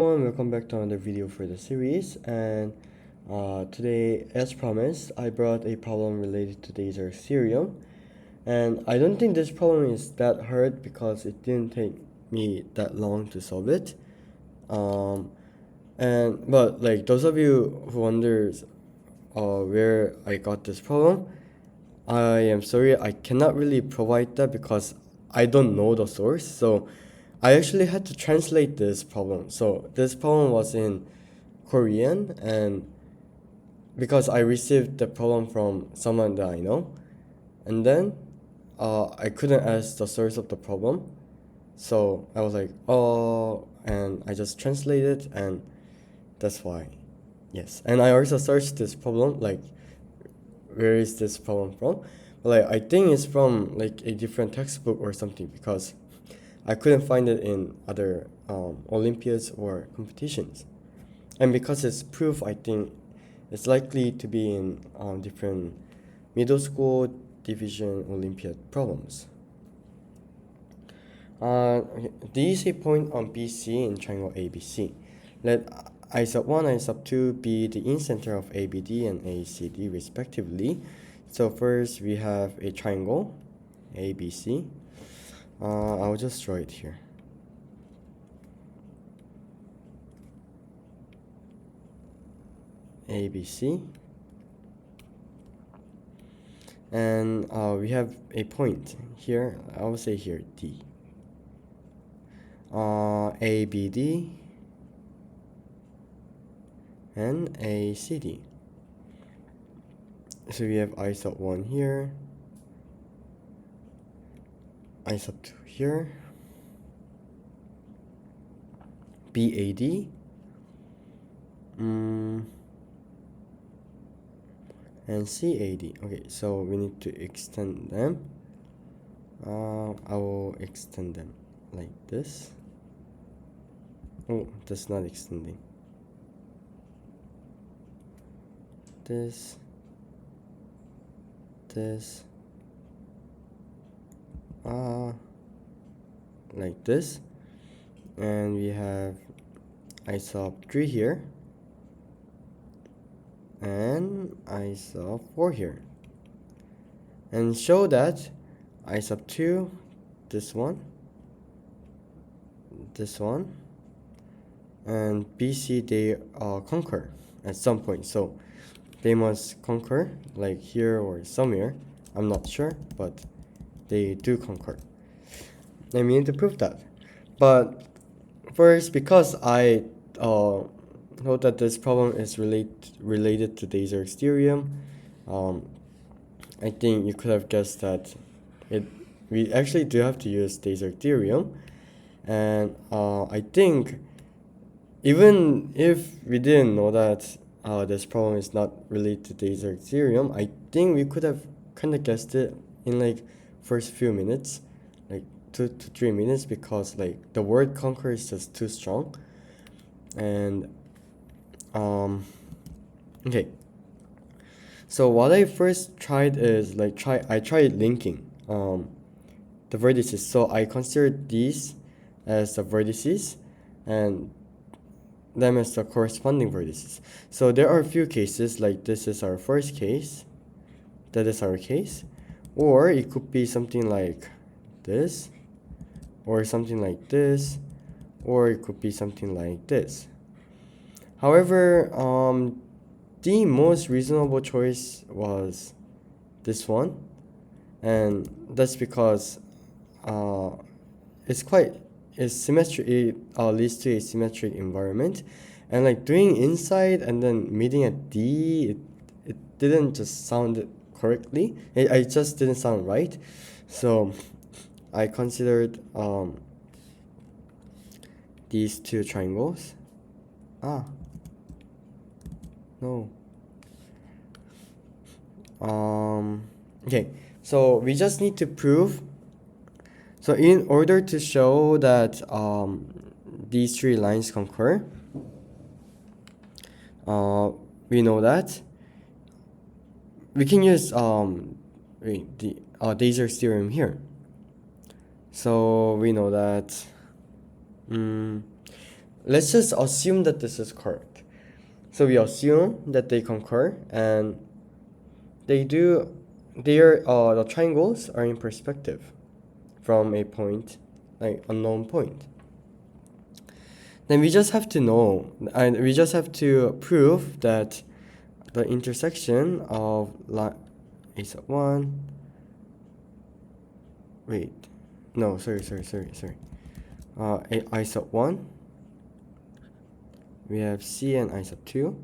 Welcome back to another video for the series, and today, as promised, I brought a problem related to Desargues Theorem. And I don't think this problem is that hard because it didn't take me that long to solve it. But like those of you who wonders where I got this problem, I am sorry, I cannot really provide that because I don't know the source. So I actually had to translate this problem. So this problem was in Korean, and because I received the problem from someone that I know, and then I couldn't ask the source of the problem. So I was like, oh, and I just translated, and that's why. Yes. And I also searched this problem, like, where is this problem from? Like, I think it's from like a different textbook or something because I couldn't find it in other Olympiads or competitions. And because it's proof, I think it's likely to be in different middle school division Olympiad problems. D is a point on BC in triangle ABC. Let I sub 1, I sub 2 be the incenter of ABD and ACD respectively. So first we have a triangle, ABC. I'll just draw it here. ABC. And we have a point here, I will say here, D. ABD and ACD. So we have I sub 1 here, I sub 2 here, BAD, and CAD. Okay, so we need to extend them. I will extend them like this. Oh, that's not extending. This, like this, and we have I sub 3 here, and I sub 4 here, and show that I sub 2, this one, and BC, they conquer at some point, so they must conquer like here or somewhere. I'm not sure, but they do conquer. I mean to prove that. But first, because I thought that this problem is related to Desargues Theorem, I think you could have guessed that we actually do have to use Desargues Theorem. And I think even if we didn't know that this problem is not related to Desargues Theorem, I think we could have kind of guessed it in like first few minutes, like 2 to 3 minutes, because like the word conquer is just too strong. And okay, so what I first tried is like I tried linking the vertices. So I considered these as the vertices and them as the corresponding vertices. So there are a few cases, like this is our first case, that is our case, or it could be something like this, or something like this, or it could be something like this. However, the most reasonable choice was this one, and that's because it's symmetric. It leads to a symmetric environment, and like doing inside and then meeting at D, it didn't just sound correctly. It just didn't sound right. So I considered these two triangles. No. Okay, so we just need to prove. So in order to show that these three lines concur, we know that we can use the Desargues theorem here. So we know that let's just assume that this is correct. So we assume that they concur, and they do, the triangles are in perspective from a point, like unknown point. Then we just have to know, and we just have to prove that the intersection of a sub 1, wait, no, sorry. I sub 1, we have C and I sub 2,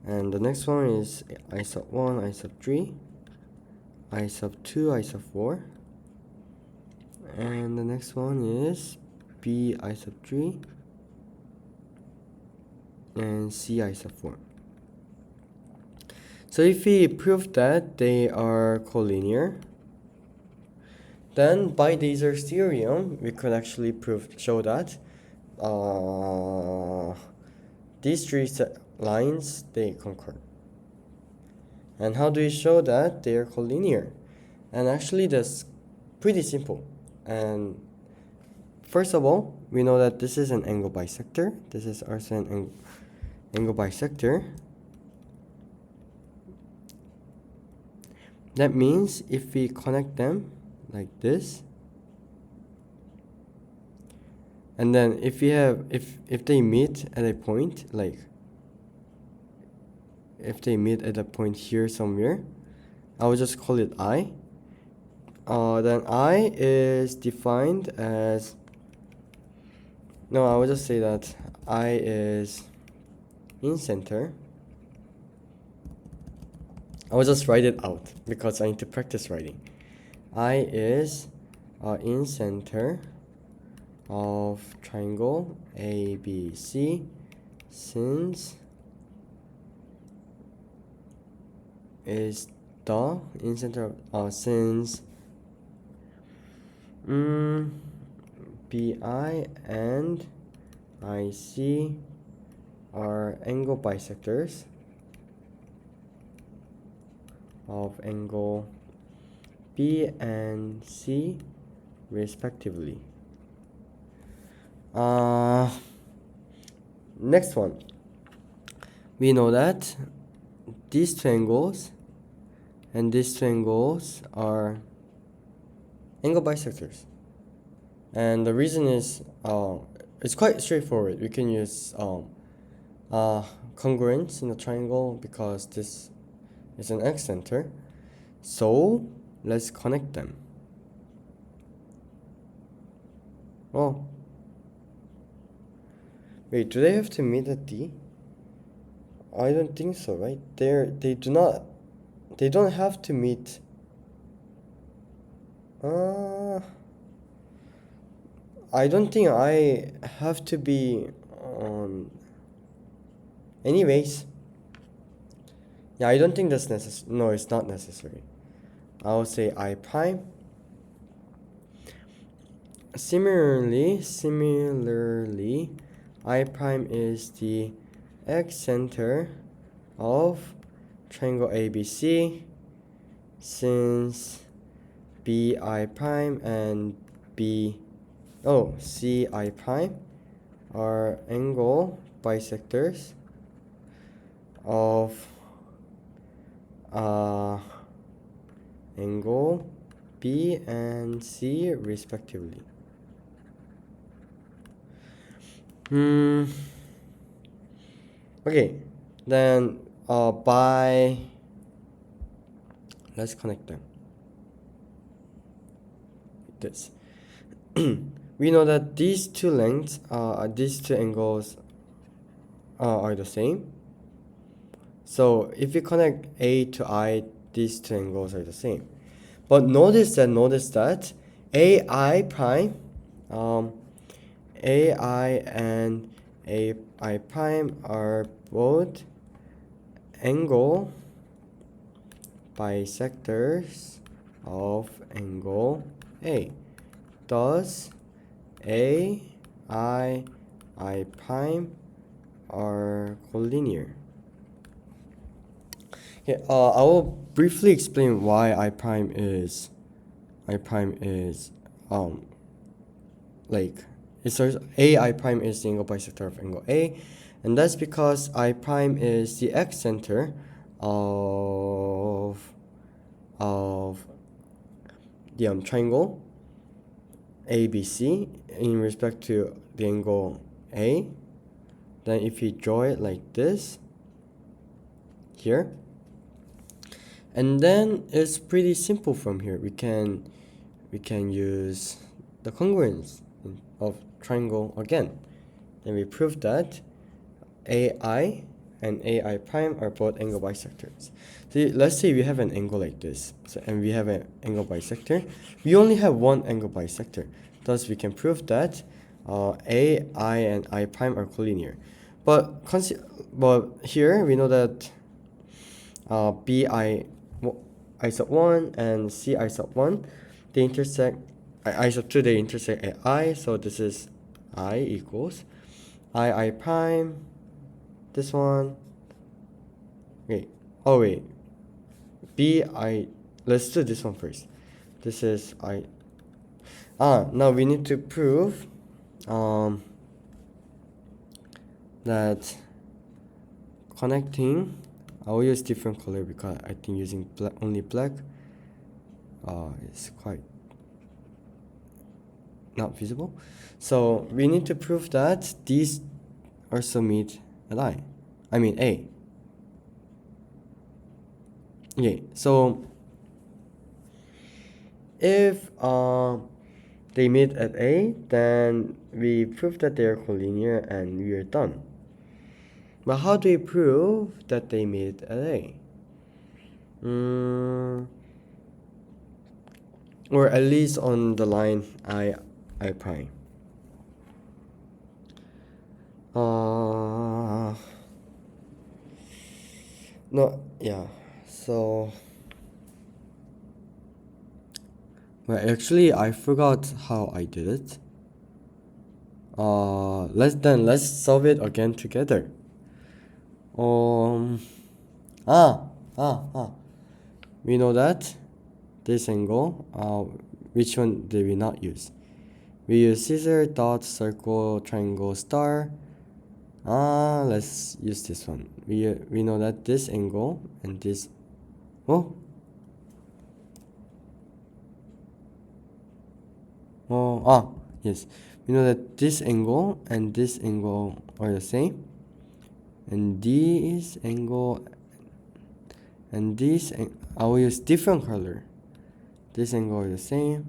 and the next one is I sub 1, I sub 3, I sub 2, I sub 4, and the next one is B I sub 3 and C I sub 4. So if we prove that they are collinear, then by Desargues theorem we could actually show that these three lines, they concur. And how do we show that they are collinear? And actually that's pretty simple. And first of all, we know that this is an angle bisector. This is also an angle bisector. That means if we connect them like this, and then if they meet at a point, like if they meet at a point here somewhere, I will just call it I. Then I is defined as, no, I will just say that I is in center. I will just write it out because I need to practice writing. I is in center of triangle ABC, since is the in center of since BI and IC are angle bisectors of angle B and C respectively. Next one, we know that these two angles and these two angles are angle bisectors, and the reason is it's quite straightforward. We can use congruence in a triangle because this is an excenter. So let's connect them. Oh, wait, do they have to meet at D? I don't think so, right? They don't have to meet. I don't think I have to be on. Anyways, yeah, I don't think that's necessary. No, it's not necessary. I'll say I prime. Similarly, I prime is the excenter of triangle ABC, since BI prime and CI prime are angle bisectors of angle B and C respectively. Okay, then let's connect them. This. We know that these two lengths, these two angles are the same. So if you connect A to I, these two angles are the same. But notice that AI prime, AI and AI prime are both angle bisectors of angle A. Thus, A, I prime are collinear. Okay, I will briefly explain why I prime is like it starts AI prime is the angle bisector of angle A, and that's because I prime is the eccentre of the triangle ABC in respect to the angle A. Then if you draw it like this here, and then it's pretty simple from here. We can use the congruence of triangle again, and we prove that AI and AI prime are both angle bisectors. So let's say we have an angle like this, and we have an angle bisector. We only have one angle bisector, thus we can prove that AI and I prime are collinear. But here we know that BI I sub 1 and CI sub 1, they intersect, I sub 2, they intersect at I, so this is I equals I prime, this one, wait, oh wait, BI, let's do this one first. This is I, now we need to prove that connecting, I will use different color because I think using only black is quite not visible. So we need to prove that these also meet at I mean A. Okay, so if they meet at A, then we prove that they are collinear and we are done. But how do we prove that they meet at A? Or at least on the line I prime. No, yeah. So, well, actually, I forgot how I did it. Let's solve it again together. We know that this angle. Which one did we not use? We use scissor, dot, circle, triangle, star. Let's use this one. We know that this angle and this. Yes. We know that this angle and this angle are the same, and this angle and this. I will use different color. This angle are the same,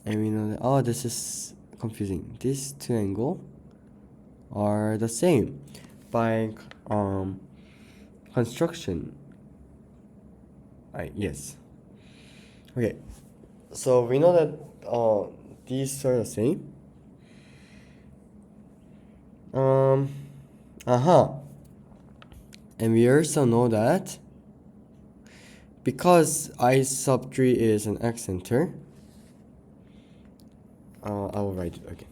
and we know that this is confusing. These two angles are the same by construction. Yes. Okay, so we know that these are the same. And we also know that because I sub 3 is an eccentre, I will write it again.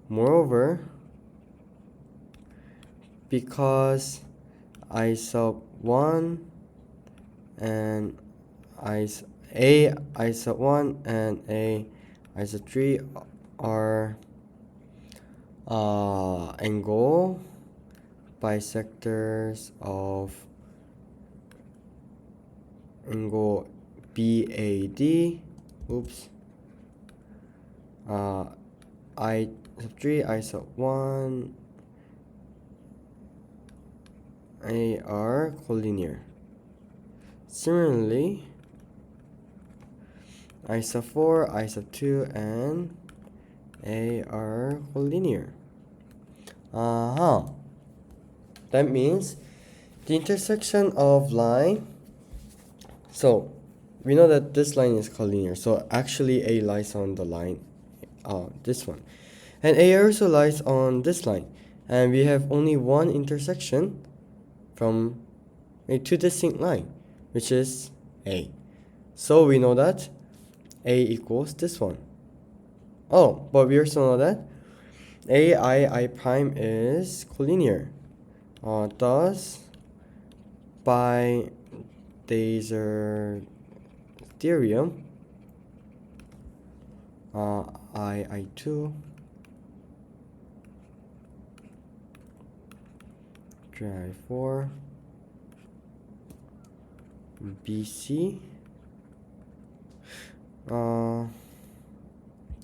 Moreover, because I sub 1 and I sub 1 and I sub 3 are angle bisectors of angle BAD. I sub 3, I sub 1 are collinear. Similarly, I sub 4, I sub 2, and A are collinear. That means the intersection of line. So we know that this line is collinear. So actually A lies on the line, this one, and A also lies on this line, and we have only one intersection from a two distinct line, which is A. So we know that A equals this one. But we also know that I prime is collinear. Thus, by Desargues theorem, I2 I4 BC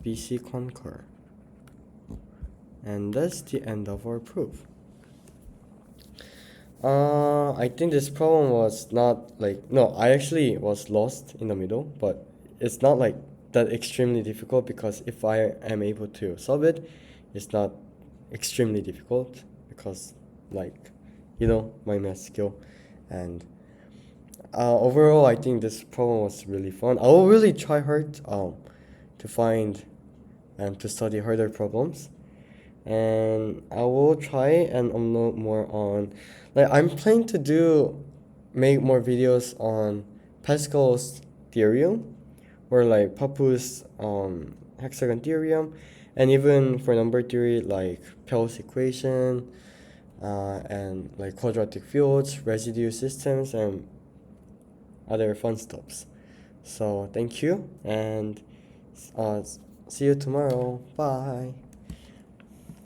BC concur. And that's the end of our proof. I think this problem was not like, no, I actually was lost in the middle, but it's not like that extremely difficult, because if I am able to solve it, it's not extremely difficult, because like, my math skill. And overall, I think this problem was really fun. I will really try hard to find and to study harder problems, and I will try and upload more on, like, I'm planning to make more videos on Pascal's theorem, or like Papu's hexagon theorem, and even for number theory like Pell's equation, and like quadratic fields, residue systems, and other fun stuffs. So thank you, and see you tomorrow. Bye.